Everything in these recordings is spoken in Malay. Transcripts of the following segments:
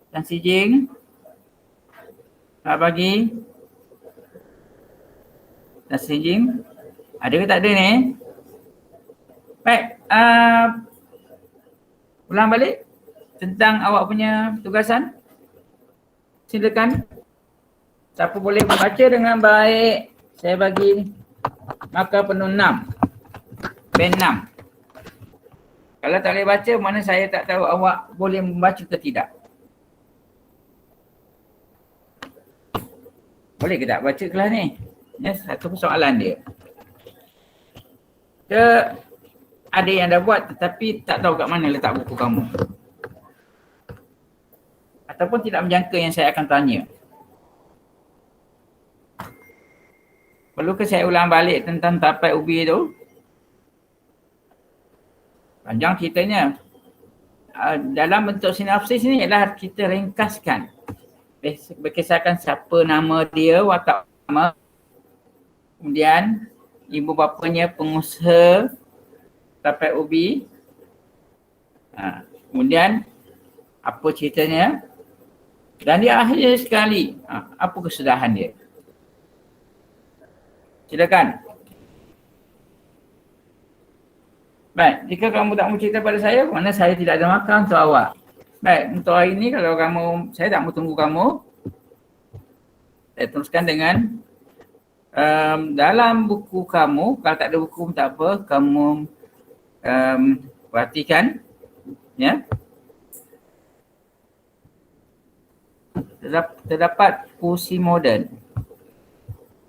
Dan si Jing. Selamat pagi. Dan si Jing. Ada ke tak ada ni? Baik. Ulang balik tentang awak punya tugasan. Silakan. Siapa boleh membaca dengan baik? Saya bagi markah penuh 6. Band 6. Kalau tak boleh baca, mana saya tak tahu awak boleh membaca ke tidak. Boleh ke tak baca kelas ni? Ya, satu persoalan dia. Ke ada yang dah buat tetapi tak tahu kat mana letak buku kamu. Ataupun tidak menjangka yang saya akan tanya. Perlu ke saya ulang balik tentang tapai ubi tu? Panjang ceritanya. Dalam bentuk sinopsis ni ialah kita ringkaskan. Berkisahkan siapa nama dia, watak utama. Kemudian ibu bapanya pengusaha tapai ubi. Kemudian apa ceritanya. Dan di akhir sekali, apa kesudahan dia. Silakan. Baik, jika kamu tak mau cerita pada saya, mana saya tidak ada makan untuk awak. Baik, untuk hari ini kalau kamu, saya tak mau tunggu kamu. Saya teruskan dengan dalam buku kamu, kalau tak ada buku pun tak apa, kamu perhatikan. Ya. Terdapat puisi moden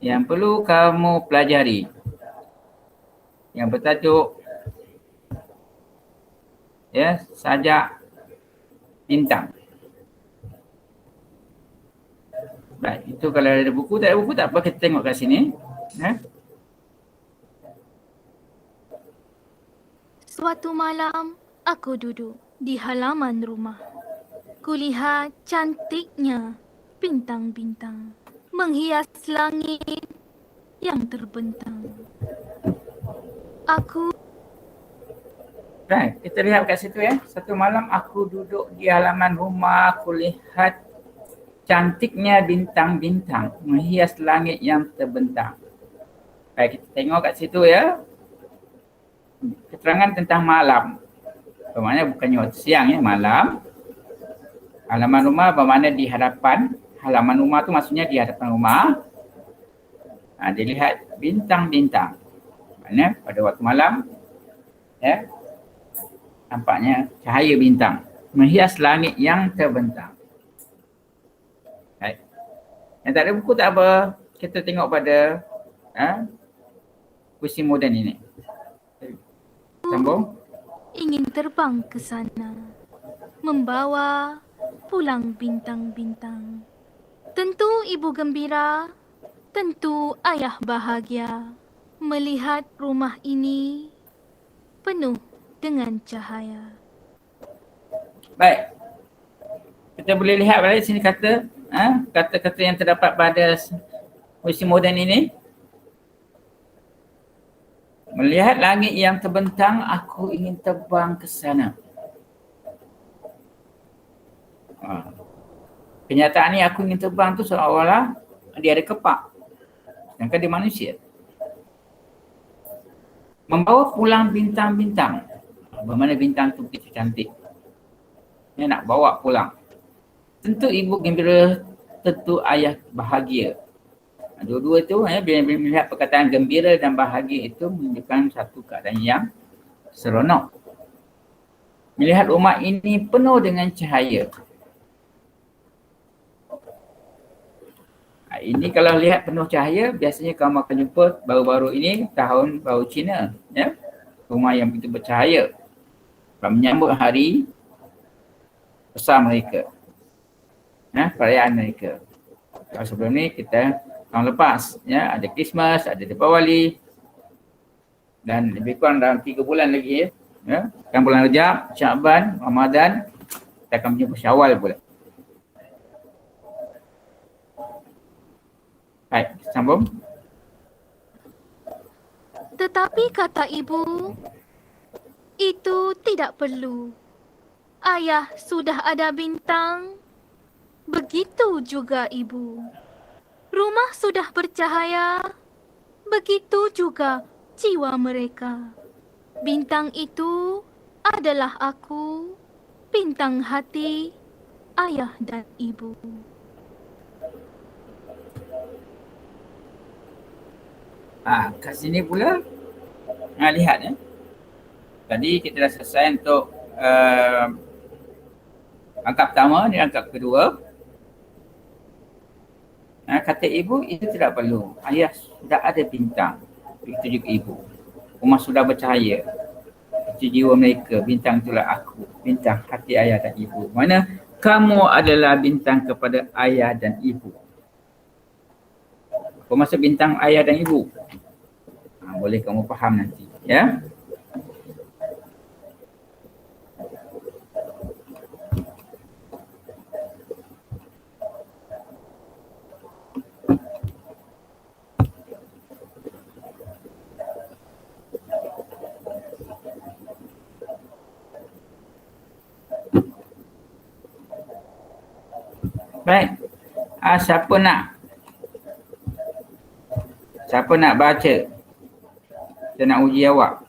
yang perlu kamu pelajari. Yang bertajuk Sajak Bintang. Baik, itu kalau ada buku, tak ada buku tak apa, kita tengok kat sini. Suatu malam, aku duduk di halaman rumah. Kulihat cantiknya bintang-bintang menghias langit yang terbentang. Baik, kita lihat kat situ ya. Satu malam aku duduk di halaman rumah, aku lihat cantiknya bintang-bintang menghias langit yang terbentang. Baik, kita tengok kat situ ya. Keterangan tentang malam. Bermakna bukannya waktu siang ya, malam. Halaman rumah bermakna di hadapan. Halaman rumah tu maksudnya di hadapan rumah. Dilihat bintang-bintang. Maknanya pada waktu malam ya, nampaknya cahaya bintang menghias langit yang terbentang. Baik. Yang tak ada buku tak apa, kita tengok pada puisi moden ini. Sambung. Ingin terbang ke sana, membawa pulang bintang-bintang. Tentu ibu gembira, tentu ayah bahagia melihat rumah ini penuh dengan cahaya. Baik. Kita boleh lihat balik sini kata-kata yang terdapat pada puisi moden ini. Melihat langit yang terbentang, aku ingin terbang ke sana. Kenyataan ni aku ingin terbang tu seolah-olah dia ada kepak. Sedangkan dia manusia. Membawa pulang bintang-bintang. Bermakna bintang tu begitu cantik. Dia nak bawa pulang. Tentu ibu gembira, tentu ayah bahagia. Dua-dua tu bila melihat perkataan gembira dan bahagia itu menunjukkan satu keadaan yang seronok. Melihat rumah ini penuh dengan cahaya. Ini kalau lihat penuh cahaya, biasanya kamu akan jumpa baru-baru ini tahun baru Cina. Ya? Rumah yang begitu bercahaya. Menyambut hari besar mereka. Perayaan mereka. Kalau sebelum ni kita tahun lepas, ya, ada Christmas, ada Deepawali dan lebih kurang dalam 3 bulan lagi ya. Kan bulan Rejab, Syaban, Ramadan, kita akan berjumpa Syawal pula. Baik, sambung. Tetapi kata ibu, itu tidak perlu. Ayah sudah ada bintang begitu juga ibu. Rumah sudah bercahaya, begitu juga jiwa mereka. Bintang itu adalah aku, bintang hati ayah dan ibu. Kat sini pula, lihat ya. Tadi kita dah selesai untuk rangkap pertama, ni rangkap kedua. Kata ibu itu tidak perlu. Ayah sudah ada bintang. Begitu juga ibu. Rumah sudah bercahaya. Itu jiwa mereka. Bintang itulah aku. Bintang hati ayah dan ibu. Mana kamu adalah bintang kepada ayah dan ibu. Apa maksud bintang ayah dan ibu? Boleh kamu faham nanti. Ya. Baik. Siapa nak? Siapa nak baca? Saya nak uji awak.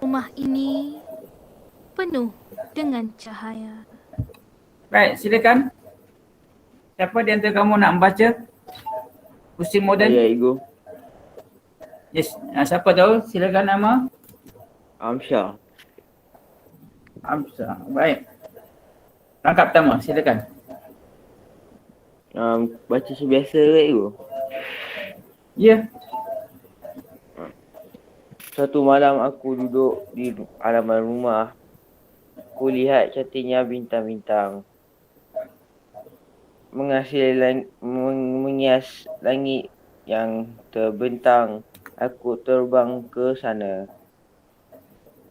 Rumah ini penuh dengan cahaya. Baik, silakan. Siapa di antara kamu nak membaca? Pusing moden? Saya Ego. Yes. Siapa tahu? Silakan nama. Amsyah. Amsa. Baik. Rangkap pertama, silakan. Baca sebiasa ke Ego? Ya. Suatu malam aku duduk di halaman rumah. Aku lihat cantiknya bintang-bintang menghias langit yang terbentang. Aku terbang ke sana,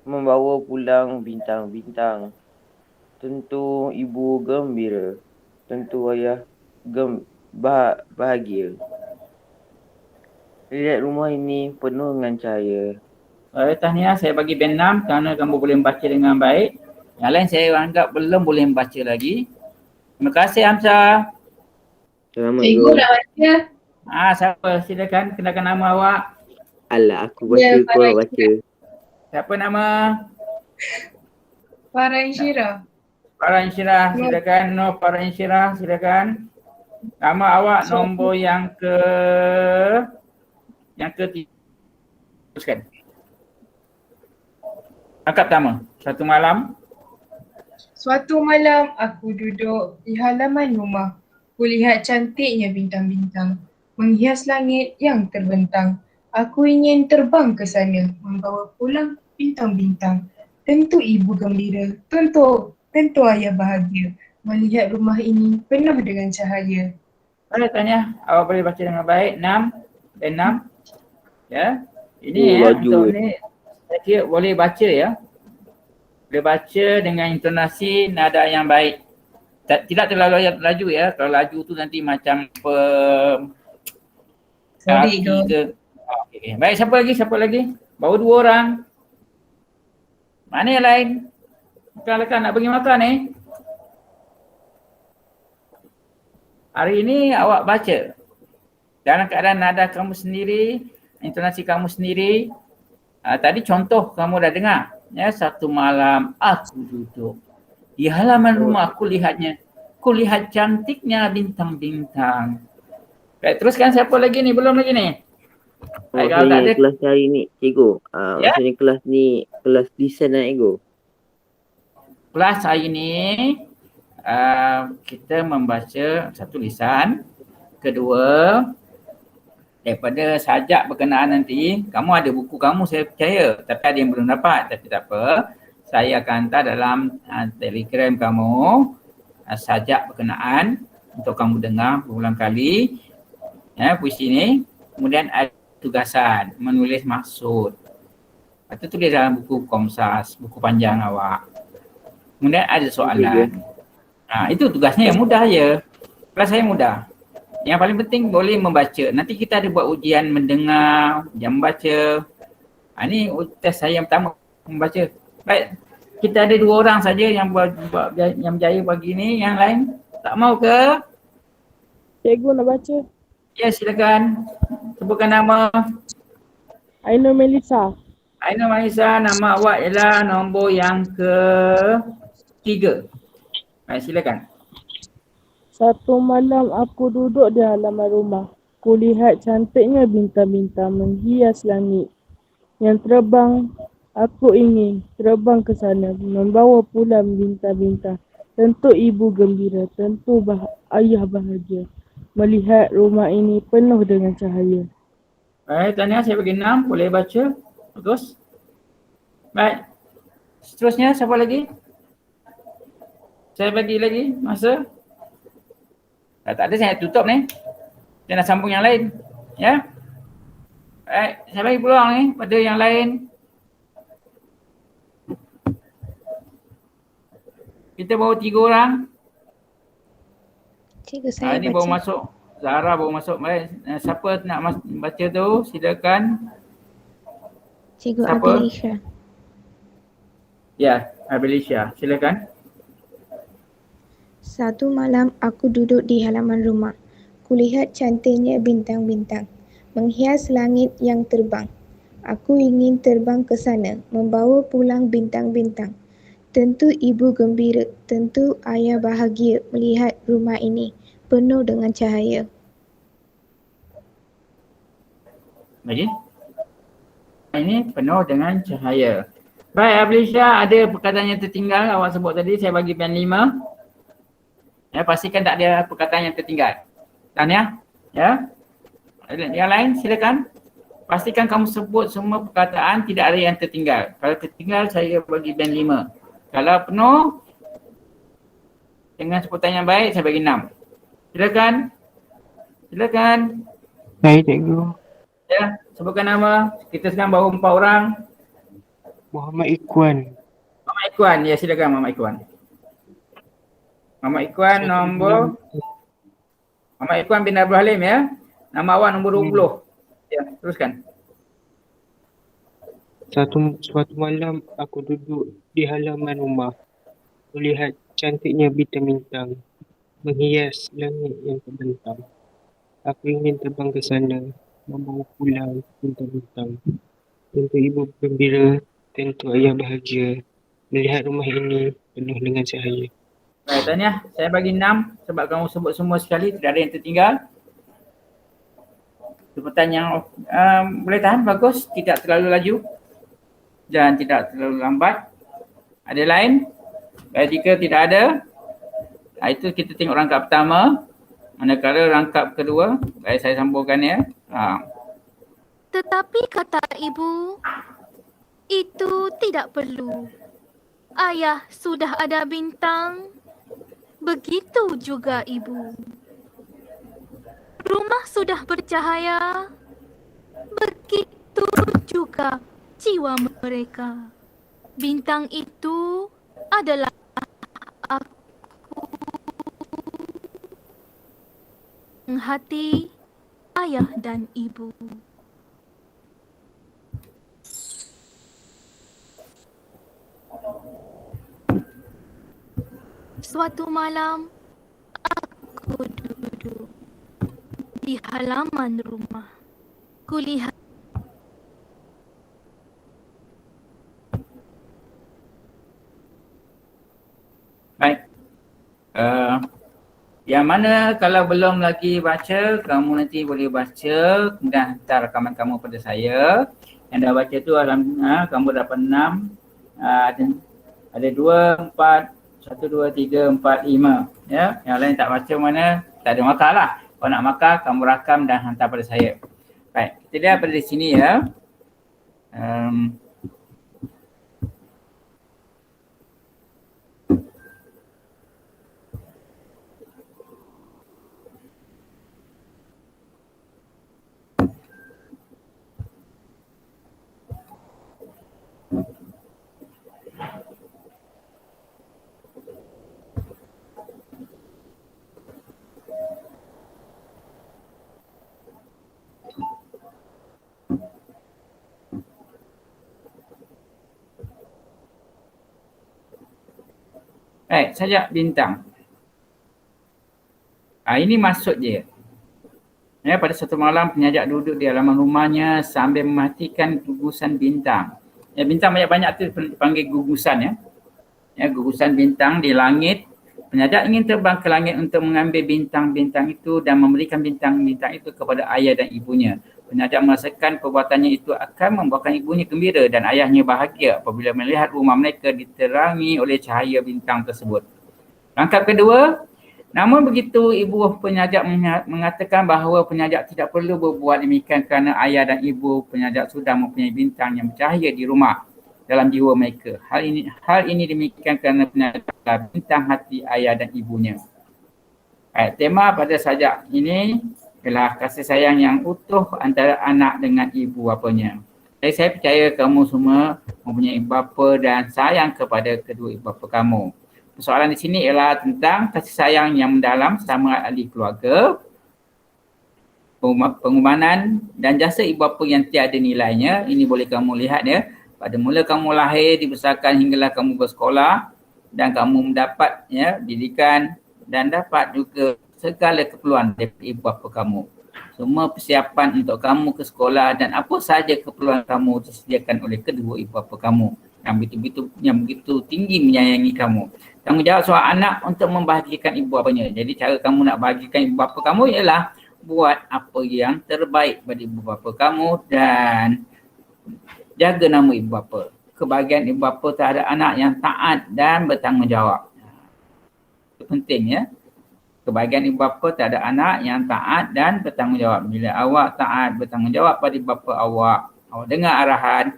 membawa pulang bintang-bintang. Tentu ibu gembira, tentu ayah bahagia. Lihat rumah ini penuh dengan cahaya. Tahniah, saya bagi band 6 kerana kamu boleh membaca dengan baik. Yang lain saya anggap belum boleh membaca lagi. Terima kasih Hamzah. Selamat Ego Ego. nak baca. Siapa? Silakan kenalkan nama awak. Alah, aku baca, Ya, kau nak baca. Siapa nama? Farah Insyirah. Farah Insyirah, silakan. No, Farah Insyirah, silakan. Nama awak nombor yang ketiga. Teruskan. Angkat pertama. Suatu malam aku duduk di halaman rumah. Kulihat cantiknya bintang-bintang menghias langit yang terbentang. Aku ingin terbang ke sana, membawa pulang bintang-bintang. Tentu ibu gembira, tentu ayah bahagia melihat rumah ini penuh dengan cahaya. Baik, tanya. Awak boleh baca dengan baik. 6 dan 6. Ya. Ini laju. Untuk ni saya kira boleh baca ya. Boleh baca dengan intonasi nada yang baik. Tidak terlalu laju ya. Kalau laju tu nanti macam Sorry Ego. Okay. Baik, siapa lagi? Baru 2 orang. Mana yang lain? Lekan nak pergi makan ni. Hari ini awak baca dalam keadaan nada kamu sendiri, intonasi kamu sendiri. Tadi contoh kamu dah dengar. Ya, satu malam aku duduk di halaman rumah, aku lihat cantiknya bintang-bintang. Baik, teruskan. Siapa lagi ni? Belum lagi ni? Baik, kalau tak Maksudnya ada kelas hari ni, Ego. Ya? Maksudnya kelas ni, kelas desain lah Ego. kelas hari ni kita membaca satu lisan. Kedua, daripada sajak berkenaan nanti, kamu ada buku kamu saya percaya, tapi ada yang belum dapat, tapi tak apa. Saya akan hantar dalam Telegram kamu sajak berkenaan untuk kamu dengar berulang kali ya, puisi ni. Kemudian ada tugasan menulis maksud. Itu tulis dalam buku Komsas, buku panjang awak. Kemudian ada soalan. Itu tugasnya yang mudah je. Kelas saya mudah. Yang paling penting boleh membaca. Nanti kita ada buat ujian mendengar, ujian membaca. Ini test saya yang pertama, membaca. Baik, kita ada 2 orang saja yang yang berjaya pagi ni. Yang lain tak mau ke? Cikgu nak baca. Ya, silakan. Sebutkan nama. Aina Melissa. Aina Maisa, nama awak ialah nombor yang ke-3. Baik, silakan. Satu malam aku duduk di halaman rumah. Kulihat cantiknya bintang-bintang menghias langit. Yang terbang, aku ingin terbang ke sana, membawa pulang bintang-bintang. Tentu ibu gembira, tentu ayah bahagia. Melihat rumah ini penuh dengan cahaya. Baik, Tania, saya bagi 6. Boleh baca. Bagus. Baik. Seterusnya, siapa lagi? Saya bagi lagi masa. Tak ada, saya tutup ni. Saya nak sambung yang lain. Ya. Baik, saya bagi peluang ni pada yang lain. Kita bawa 3 orang. Cikgu saya Ini baru masuk. Zahra baru masuk. Baik. Siapa nak baca tu? Silakan. Cikgu Siapa? Abilisha. Ya, Abilisha. Silakan. Satu malam aku duduk di halaman rumah. Kulihat cantiknya bintang-bintang menghias langit yang terbang. Aku ingin terbang ke sana, membawa pulang bintang-bintang. Tentu ibu gembira, tentu ayah bahagia melihat rumah ini penuh dengan cahaya. Lagi. Ini penuh dengan cahaya. Baik, Abilisha, ada perkataan yang tertinggal awak sebut tadi. Saya bagi pen 5. Ya, pastikan tak ada perkataan yang tertinggal. Tanya, ya. Yang lain silakan. Pastikan kamu sebut semua perkataan, tidak ada yang tertinggal. Kalau tertinggal, saya bagi pen 5. Kalau penuh, dengan sebutan yang baik, saya bagi 6. Silakan. Silakan. Baik, cikgu. Ya, sebutkan nama. Kita sekarang baru 4 orang. Muhammad Ikwan. Muhammad Ikwan, ya silakan Muhammad Ikwan. Muhammad Ikwan nombor. Muhammad Ikwan bin Abdul Halim ya. Nama awak nombor 20. Ya, teruskan. Suatu malam aku duduk di halaman rumah. Melihat cantiknya bintang-bintang menghias langit yang terbentang. Aku ingin terbang ke sana, membawa pulang bintang-bintang. Tentu ibu gembira, tentu ayah bahagia melihat rumah ini penuh dengan cahaya. Baik, Tanya, saya bagi 6 sebab kamu sebut semua sekali, tidak ada yang tertinggal. Sebutan yang boleh tahan, bagus, tidak terlalu laju dan tidak terlalu lambat. Ada lain? Baik, jika tidak ada, itu kita tengok rangkap pertama. Manakala rangkap kedua, baik saya sambungkan ya. Tetapi kata ibu, itu tidak perlu. Ayah sudah ada bintang, begitu juga ibu. Rumah sudah bercahaya, begitu juga jiwa mereka. Bintang itu adalah aku. Hati ayah dan ibu. Suatu malam, aku duduk di halaman rumah. Kulihat Baik. Yang mana kalau belum lagi baca, kamu nanti boleh baca, kemudian hantar rakaman kamu pada saya. Yang dah baca tu kamu dapat 6. Ada 2, 4, 1, 2, 3, 4, 5. Ya, yang lain tak baca mana, tak ada markah lah. Kalau nak markah, kamu rakam dan hantar pada saya. Baik, kita lihat pada sini ya. Baik, sajak bintang. Ini maksud dia. Ya, pada satu malam penyajak duduk di halaman rumahnya sambil mematikan gugusan bintang. Ya, bintang banyak-banyak tu dipanggil gugusan ya. Ya, gugusan bintang di langit. Penyajak ingin terbang ke langit untuk mengambil bintang-bintang itu dan memberikan bintang-bintang itu kepada ayah dan ibunya. Penyajak merasakan perbuatannya itu akan membuatkan ibunya gembira dan ayahnya bahagia apabila melihat rumah mereka diterangi oleh cahaya bintang tersebut. Rangkap kedua, namun begitu ibu penyajak mengatakan bahawa penyajak tidak perlu berbuat demikian kerana ayah dan ibu penyajak sudah mempunyai bintang yang bercahaya di rumah dalam jiwa mereka. Hal ini demikian kerana penyajak bintang hati ayah dan ibunya. Tema pada sajak ini ialah kasih sayang yang utuh antara anak dengan ibu bapanya. Jadi saya percaya kamu semua mempunyai bapa dan sayang kepada kedua ibu bapa kamu. Persoalan di sini ialah tentang kasih sayang yang mendalam sama ahli keluarga, pengorbanan dan jasa ibu bapa yang tiada nilainya. Ini boleh kamu lihat ya. Pada mula kamu lahir, dibesarkan hinggalah kamu bersekolah dan kamu mendapat ya didikan dan dapat juga segala keperluan daripada ibu bapa kamu. Semua persiapan untuk kamu ke sekolah dan apa sahaja keperluan kamu disediakan oleh kedua ibu bapa kamu yang begitu tinggi menyayangi kamu. Tanggungjawab seorang anak untuk membahagiakan ibu bapanya. Jadi cara kamu nak bahagiakan ibu bapa kamu ialah buat apa yang terbaik pada ibu bapa kamu dan jaga nama ibu bapa. Kebahagiaan ibu bapa terhadap anak yang taat dan bertanggungjawab. Itu penting ya. Kebahagiaan ibu bapa terhadap anak yang taat dan bertanggungjawab. Bila awak taat bertanggungjawab pada ibu bapa awak dengar arahan,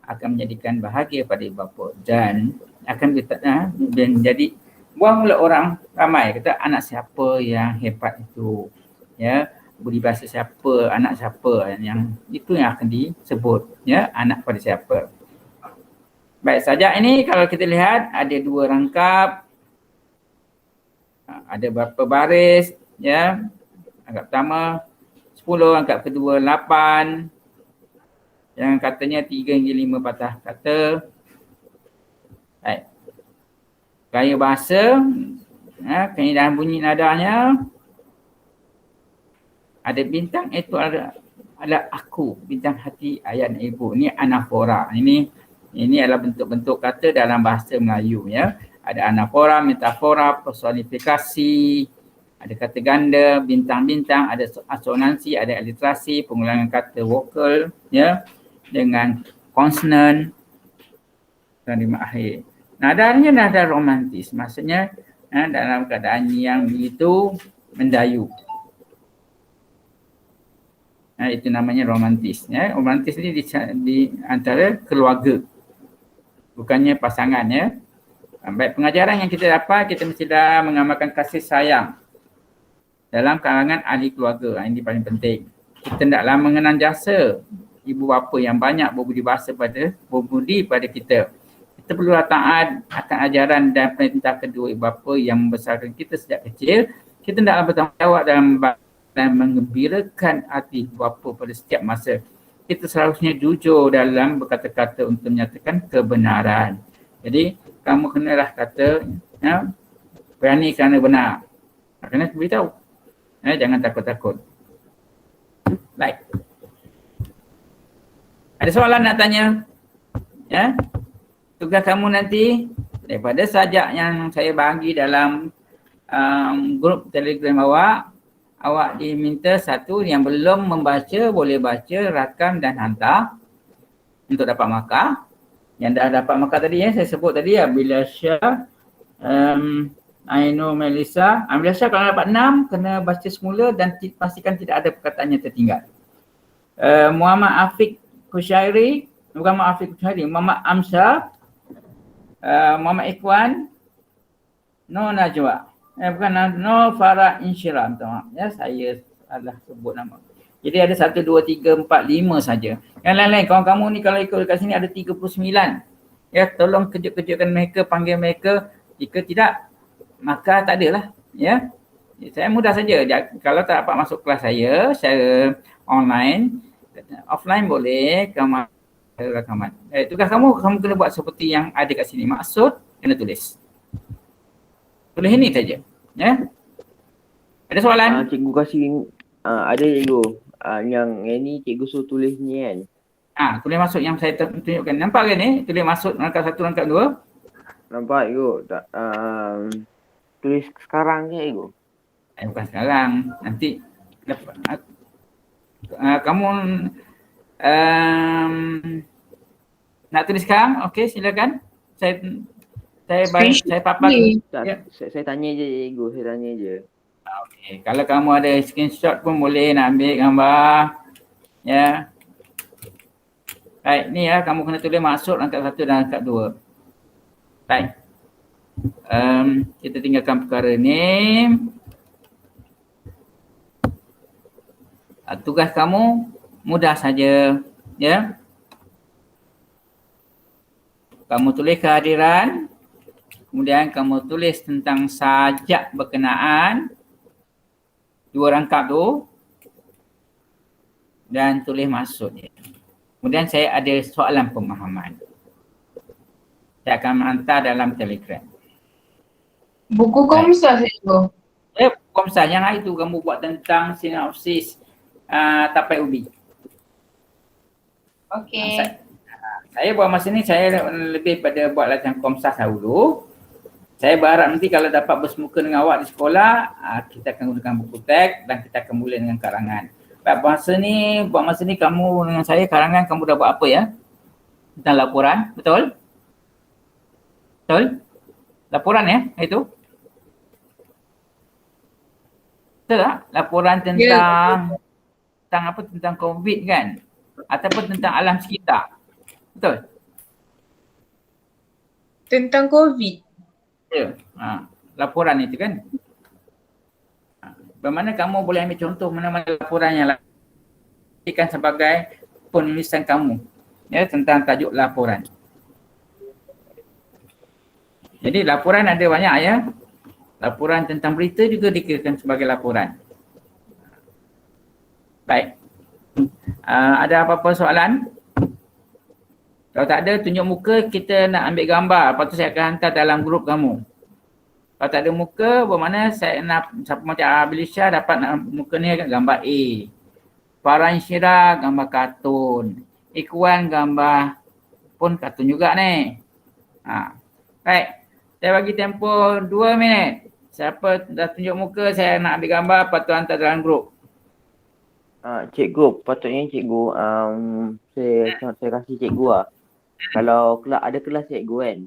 akan menjadikan bahagia pada ibu bapa dan akan menjadi buang oleh orang ramai kata anak siapa yang hebat itu ya, budi bahasa siapa, anak siapa, yang itu yang akan disebut ya, anak pada siapa. Baik, sajak ini kalau kita lihat ada dua rangkap, ada berapa baris ya. Rangkap pertama 10, rangkap kedua 8, yang katanya 3 hingga 5 patah kata. Baik. Gaya bahasa, keindahan bunyi nadanya. Ada bintang itu adalah aku, bintang hati ayah dan ibu. Ini anafora. Ini adalah bentuk-bentuk kata dalam bahasa Melayu ya. Ada anafora, metafora, personifikasi, ada kata ganda, bintang-bintang, ada asonansi, ada aliterasi, pengulangan kata vokal ya dengan konsonan dan lima akhir. Nadanya nada romantis, maksudnya dalam keadaan yang begitu mendayu. Itu namanya romantis. Ya. Romantis ni di antara keluarga, bukannya pasangan ya. Baik, pengajaran yang kita dapat, kita mesti dah mengamalkan kasih sayang dalam kalangan ahli keluarga. Ini paling penting. Kita hendaklah mengenang jasa ibu bapa yang banyak berbudi pada kita. Kita perlu taat akan ajaran dan perintah kedua ibu bapa yang membesarkan kita sejak kecil. Kita hendaklah bertanggungjawab dan mengembirakan hati ibu bapa pada setiap masa. Kita seharusnya jujur dalam berkata-kata untuk menyatakan kebenaran. Jadi kamu kenalah kata ya, berani kerana benar. Kena beritahu. Jangan takut-takut. Baik. Ada soalan nak tanya? Ya. Tugas kamu nanti daripada sajak yang saya bagi dalam grup Telegram awak diminta satu yang belum membaca boleh baca, rakam dan hantar untuk dapat markah. Yang dah dapat markah tadi saya sebut tadi Abilasha, Aino Melissa. Abilasha kalau dapat 6 kena baca semula dan pastikan tidak ada perkataan yang tertinggal. Muhammad Afiq Kushairi, bukan Muhammad Afiq Kushairi, Muhammad Amsha, Muhammad Ikhwan, No Najwa. Bukan No Farah Insyiram, ya, saya salah sebut nama. Jadi ada 1, 2, 3, 4, 5 saja. Yang lain-lain, kawan kamu ni kalau ikut dekat sini ada 39. Ya, tolong kejut-kejutkan mereka, panggil mereka. Jika tidak, maka tak adalah. Ya. Saya mudah saja. Kalau tak dapat masuk kelas saya secara online, offline boleh, kamu rakaman. Tugas kamu kena buat seperti yang ada kat sini. Maksud, kena tulis. Tulis ini saja. Ya. Ada soalan? Cikgu kasih ada cikgu. Yang ni cikgu suruh tulis ni kan. Tulis masuk yang saya tunjukkan. Nampak ke ni? Tulis masuk rangkap 1, rangkap 2. Nampak cikgu? Tak, tulis sekarang ke cikgu? Bukan sekarang. Nanti kamu nak tulis sekarang? Okey, silakan. Saya paparkan. Tak, saya tanya je cikgu, saya tanya je. Okey, kalau kamu ada screenshot pun boleh nak ambil gambar. Ya. Baik, ni ya, kamu kena tulis masuk rangkap 1 dan rangkap 2. Baik. Kita tinggalkan perkara ni. Tugas kamu mudah saja, ya. Kamu tulis kehadiran, kemudian kamu tulis tentang sajak berkenaan 2 rangkap tu dan tulis maksudnya. Kemudian saya ada soalan pemahaman. Saya akan hantar dalam Telegram. Buku Komsas cikgu. Komsas yang hari tu kamu buat tentang sinopsis tapai ubi. Okey. Saya buat masa ni saya lebih pada buat latihan Komsas dahulu. Saya berharap nanti kalau dapat bersemuka dengan awak di sekolah, kita akan gunakan buku teks dan kita akan mula dengan karangan. Buat masa ni kamu dengan saya karangan kamu dah buat apa ya? Tentang laporan, betul? Betul? Laporan ya, itu? Betul tak? Laporan tentang apa? Tentang COVID kan? Ataupun tentang alam sekitar. Betul? Tentang COVID. Ya. Laporan itu kan? Bagaimana kamu boleh ambil contoh mana-mana laporan yang lakukan sebagai penulisan kamu ya tentang tajuk laporan. Jadi laporan ada banyak ya. Laporan tentang berita juga dikirakan sebagai laporan. Baik. Ada apa-apa soalan? Kalau tak ada, tunjuk muka, kita nak ambil gambar. Lepas tu saya akan hantar dalam grup kamu. Kalau tak ada muka, bermakna saya nak, siapa macam Abilisha dapat nak muka ni gambar A. Farhan Syirah gambar kartun. Ikhwan gambar pun kartun juga ni. Baik, saya bagi tempoh 2 minit. Siapa dah tunjuk muka, saya nak ambil gambar, lepas tu hantar dalam grup. Cikgu, patutnya cikgu, saya kasih cikgu lah. Kalau ada kelas cikgu kan,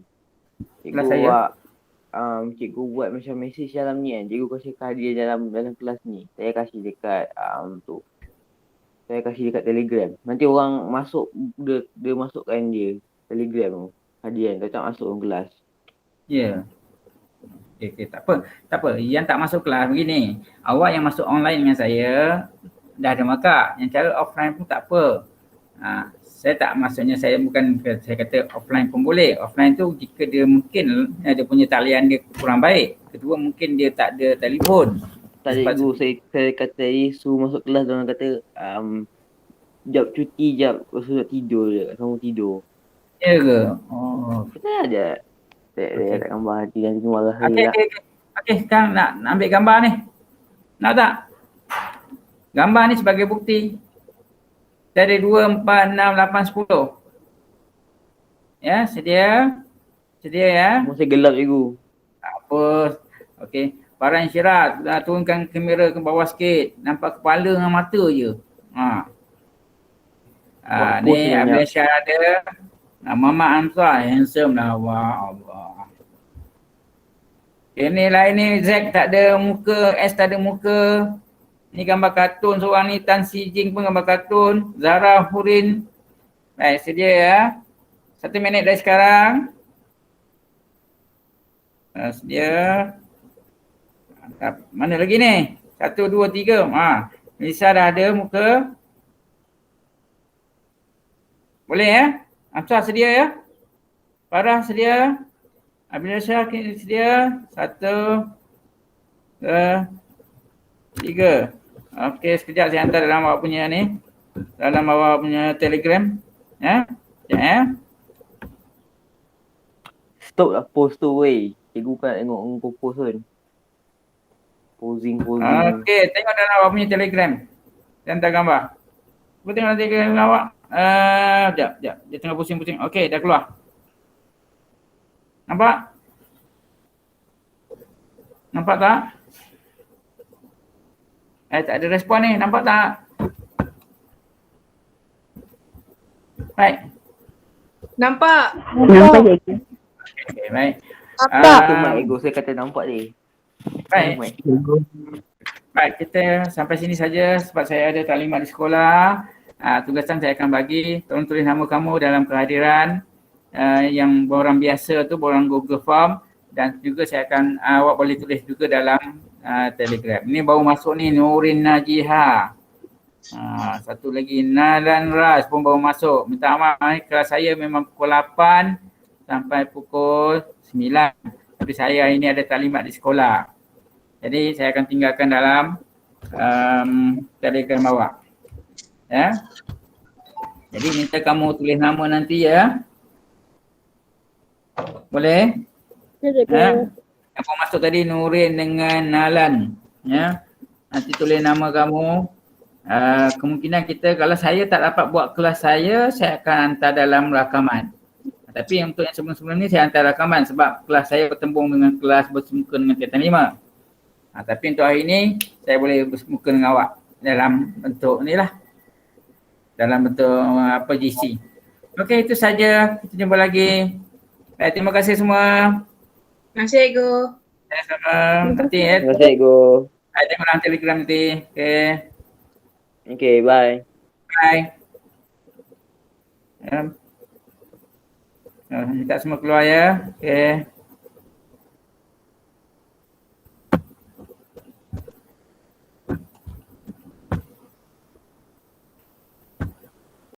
cikgu Kelas saya? buat, cikgu buat macam mesej dalam ni kan, cikgu kasih hadiah dalam kelas ni. Saya kasih dekat saya kasih dekat Telegram. Nanti orang masuk, dia masukkan dia Telegram tu, hadiah, dia tak masuk dalam kelas. Ya. Okay, tak apa. Yang tak masuk kelas begini, awak yang masuk online dengan saya dah ada markah. Yang cara offline pun tak apa. Saya tak, maksudnya saya bukan saya kata offline pun boleh. Offline tu jika dia mungkin dia punya talian dia kurang baik. Kedua mungkin dia tak ada telefon. Tak cikgu, saya kata tadi suruh masuk kelas, dia orang kata jap cuti jap, suruh tidur je, kamu tidur. Ya ke? Oh. Kita ada. Saya tak gambar hati dan semua marah saya. Okey, sekarang nak ambil gambar ni. Nak tak? Gambar ni sebagai bukti. Dari 2, 4, 6, 8, 10. Ya, sedia? Sedia ya? Masih gelap cikgu. Tak apa. Okey. Farhan Syirah, turunkan kamera ke bawah sikit. Nampak kepala dengan mata je. Ni Abdul Syah ada. Mama Ansar, handsome lah Allah. Ini lain ni, Zack tak ada muka, S tak ada muka. Ni gambar kartun seorang ni, Tan Si Jing pun gambar kartun. Zara Hurin. Baik, sedia ya. 1 minit dari sekarang. Sedia. Mana lagi ni? 1, 2, 3. Melissa dah ada muka. Boleh ya? Amsar sedia ya? Farah sedia? Abdul Syah sedia? 1, 2, 3. Okey, sekejap saya hantar dalam awak punya ni. Dalam awak punya Telegram. Ya? Sekejap ya. Stop lah post tu weh. Cikgu kan nak tengok engkau post kan. Posing. Okey, tengok dalam awak punya Telegram. Saya hantar gambar. Cuba tengok dalam Telegram awak. Sekejap. Dia tengah pusing-pusing. Okey, dah keluar. Nampak? Nampak tak? Tak ada respon ni. Nampak tak? Baik. Nampak? Nampak je. Okey, baik. Itu Mak Ego saya kata nampak dia. Baik. Baik, kita sampai sini saja sebab saya ada taklimat di sekolah. Tugasan saya akan bagi. Tolong tulis nama kamu dalam kehadiran yang borang biasa tu, borang Google Form, dan juga saya akan awak boleh tulis juga dalam Telegram. Ini baru masuk ni Nurin Najiha. Satu lagi Nalan Ras pun baru masuk. Minta maaf, kelas saya memang pukul 8 sampai pukul 9. Tapi saya ini ada taklimat di sekolah. Jadi saya akan tinggalkan dalam Telegram awak. Ya. Jadi minta kamu tulis nama nanti ya. Boleh? Ya, cikgu. Yang kau masuk tadi Nurin dengan Nalan. Ya. Nanti tulis nama kamu. Kemungkinan kita kalau saya tak dapat buat kelas saya akan hantar dalam rakaman. Tapi untuk yang sebelum-sebelum ni saya hantar rakaman sebab kelas saya bertembung dengan kelas bersemuka dengan tingkatan 5. Tapi untuk hari ni saya boleh bersemuka dengan awak dalam bentuk ni lah. Dalam bentuk GC. Okey, itu saja. Kita jumpa lagi. Baik, terima kasih semua. Terima kasih, Ego. Sama-sama. Nanti Terima kasih Ego. tengok dalam Telegram nanti. Okey. Okay, bye. Bye. Minta semua keluar ya. Okey.